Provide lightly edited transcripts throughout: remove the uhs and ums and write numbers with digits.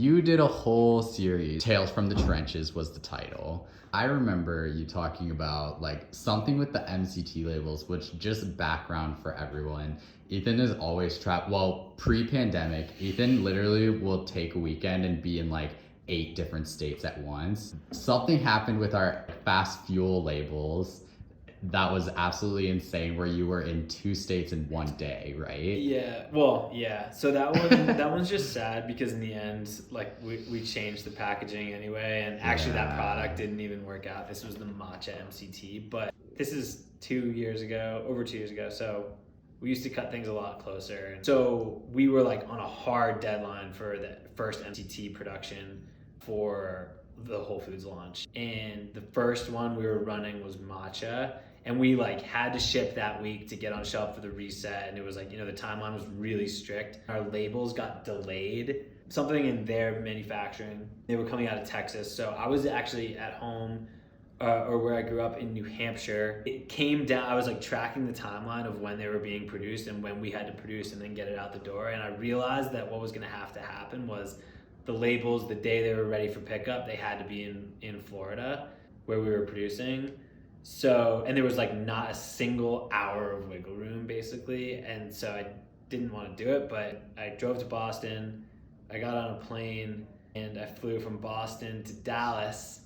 You did a whole series. Tales from the Trenches was the title. I remember you talking about like something with the MCT labels, which just background for everyone. Ethan is always trapped. Well, pre-pandemic, Ethan literally will take a weekend and be in like 8 different states at once. Something happened with our fast fuel labels that was absolutely insane, where you were in 2 states in one day, right? Yeah, well, yeah. So that one's just sad because in the end, like we changed the packaging anyway, and actually that product didn't even work out. This was the matcha MCT, but this is 2 years ago, over 2 years ago. So we used to cut things a lot closer. So we were like on a hard deadline for the first MCT production for the Whole Foods launch. And the first one we were running was matcha, and we like had to ship that week to get on shelf for the reset, and it was like, the timeline was really strict. Our labels got delayed, something in their manufacturing. They were coming out of Texas, so I was actually at home, or where I grew up in New Hampshire. It came down, I was like tracking the timeline of when they were being produced and when we had to produce and then get it out the door, and I realized that what was going to have to happen was the labels, the day they were ready for pickup, they had to be in Florida where we were producing. So, and there was like not a single hour of wiggle room basically. And so I didn't want to do it, but I drove to Boston. I got on a plane and I flew from Boston to Dallas,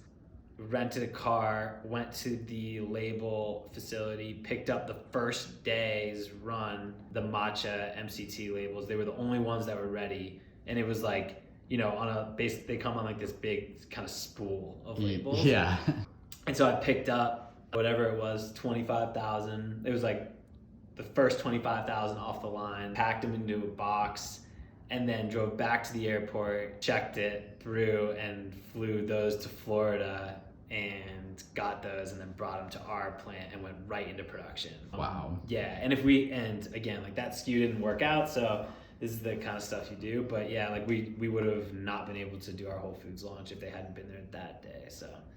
rented a car, went to the label facility, picked up the first day's run, the matcha MCT labels. They were the only ones that were ready. And it was like, on a base, they come on like this big kind of spool of labels. Yeah. And so I picked up whatever it was, 25,000. It was like the first 25,000 off the line, packed them into a box, and then drove back to the airport, checked it through, and flew those to Florida and got those, and then brought them to our plant and went right into production. Wow. Yeah, and again, like that SKU didn't work out, so this is the kind of stuff you do. But yeah, like we would have not been able to do our Whole Foods launch if they hadn't been there that day. So